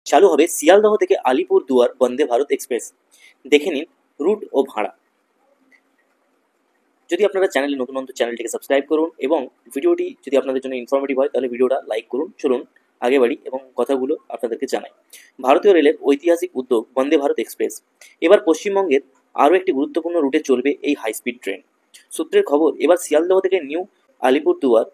চালু হবে শিয়ালদহ থেকে আলিপুরদুয়ার বন্দে ভারত এক্সপ্রেস। দেখে নিন রুট ও ভাড়া। যদি আপনারা চ্যানেলে নতুন চ্যানেলটিকে সাবস্ক্রাইব করুন এবং ভিডিওটি যদি আপনাদের জন্য ইনফরমেটিভ হয় তাহলে ভিডিওটা লাইক করুন। চলুন আগে বাড়ি এবং কথাগুলো আপনাদেরকে জানাই। ভারতীয় রেলের ঐতিহাসিক উদ্যোগ বন্দে ভারত এক্সপ্রেস। এবার পশ্চিমবঙ্গের আরও একটি গুরুত্বপূর্ণ রুটে চলবে এই হাই স্পিড ট্রেন। সূত্রের খবর, এবার শিয়ালদহ থেকে নিউ আলিপুরদুয়ার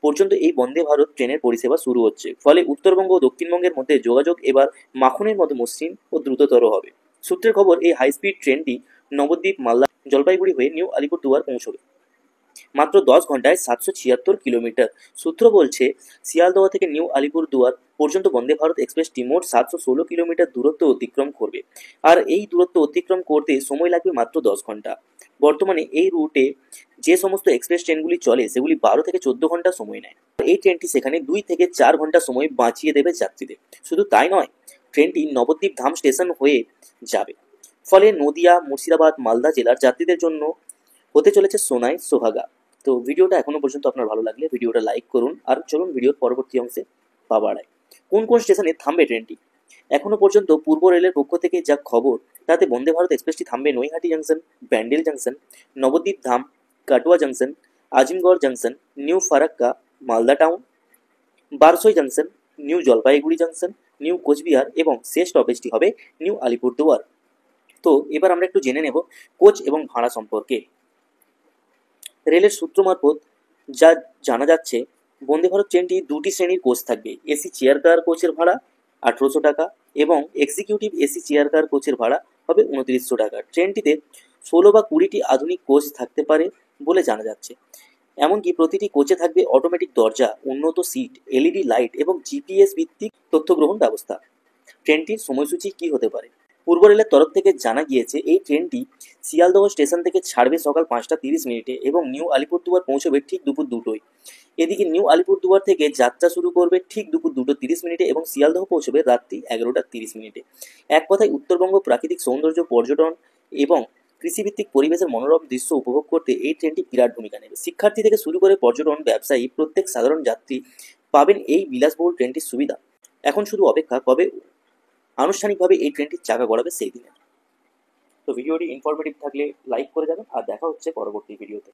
পর্যন্ত এই বন্দে ভারত ট্রেনের পরিষেবা শুরু হচ্ছে। ফলে উত্তরবঙ্গ ও দক্ষিণবঙ্গের মধ্যে যোগাযোগ এবার মাখনের মতো মসৃণ ও দ্রুততর হবে। সূত্রের খবর, এই হাই স্পিড ট্রেনটি নবদ্বীপ, মালদা, জলপাইগুড়ি হয়ে নিউ আলিপুরদুয়ার পৌঁছবে মাত্র 10 ঘন্টায় 776 কিলোমিটার। সূত্র বলছে, শিয়ালদহ থেকে নিউ আলিপুরদুয়ার পর্যন্ত বন্দে ভারত এক্সপ্রেসটি মোট 716 কিলোমিটার দূরত্ব অতিক্রম করবে। আর এই দূরত্ব অতিক্রম করতে সময় লাগবে মাত্র 10 ঘন্টা। বর্তমানে এই রুটে যে সমস্ত এক্সপ্রেস ট্রেনগুলি চলে সেগুলি 12 থেকে 14 ঘন্টা সময় নেয়। এই ট্রেনটি সেখানে 2 থেকে 4 ঘন্টা সময় বাঁচিয়ে দেবে যাত্রীদের। শুধু তাই নয়, ট্রেনটি নবদ্বীপ ধাম স্টেশন হয়ে যাবে। ফলে নদিয়া, মুর্শিদাবাদ, মালদা জেলার যাত্রীদের জন্য হতে চলেছে সোনাই সোহাগা। তো ভিডিওটা এখনো পর্যন্ত আপনার ভালো লাগলে ভিডিওটা লাইক করুন। আর চলুন ভিডিওর পরবর্তী অংশে পা বাড়াই। কোন কোন স্টেশনে থামবে ট্রেনটি? এখনো পর্যন্ত পূর্ব রেলের পক্ষ থেকে যা খবর, তাতে বন্দে ভারত এক্সপ্রেসটি থামবে Naihati junction, Bandel junction, Nabadwip Dham, Katwa junction, Azimgarh junction, new Farakka, Malda town, Barsoi junction, new Jalpaiguri junction, new Cooch Behar এবং শেষ স্টপেজটি হবে নিউ আলিপুরদুয়ার। তো এবার আমরা একটু জেনে নেব কোচ এবং ভাড়া সম্পর্কে। রেলের সূত্র মারফত যা জানা যাচ্ছে, বন্দে ভারত ট্রেনটি 2টি শ্রেণীর কোচ থাকবে। এসি চেয়ার কার কোচের ভাড়া 1800 টাকা এবং এক্সিকিউটিভ এসি চেয়ার কার কোচের ভাড়া হবে 2900 টাকা। ট্রেনটিতে 16 বা 20টি আধুনিক কোচ থাকতে পারে বলে জানা যাচ্ছে। এমনকি প্রতিটি কোচে থাকবে অটোমেটিক দরজা, উন্নত সিট, এলইডি লাইট এবং জিপিএস ভিত্তিক তথ্য গ্রহণ ব্যবস্থা। ট্রেনটির সময়সূচি কি হতে পারে? পূর্ব রেলের তরফ থেকে জানা গিয়েছে, এই ট্রেনটি শিয়ালদহ স্টেশন থেকে ছাড়বে সকাল 5টা 30 মিনিটে এবং নিউ আলিপুরদুয়ার পৌঁছবে ঠিক দুপুর 2টোয়। এদিকে নিউ আলিপুরদুয়ার থেকে যাত্রা শুরু করবে ঠিক দুপুর 2:30 মিনিটে এবং শিয়ালদহ পৌঁছবে রাত্রি 11টা 30 মিনিটে। এক কথায় উত্তরবঙ্গ প্রাকৃতিক সৌন্দর্য, পর্যটন এবং কৃষিভিত্তিক পরিবেশের মনোরম দৃশ্য উপভোগ করতে এই ট্রেনটি বিরাট ভূমিকা নেবে। শিক্ষার্থী থেকে শুরু করে পর্যটন ব্যবসায়ী, প্রত্যেক সাধারণ যাত্রী পাবেন এই বিলাসবহুল ট্রেনটির সুবিধা। এখন শুধু অপেক্ষা কবে আনুষ্ঠানিকভাবে এই ট্রেনটির চাকা গড়াবে সেই দিনে। তো ভিডিওটি ইনফরমেটিভ থাকলে লাইক করে যাবেন আর দেখা হচ্ছে পরবর্তী ভিডিওতে।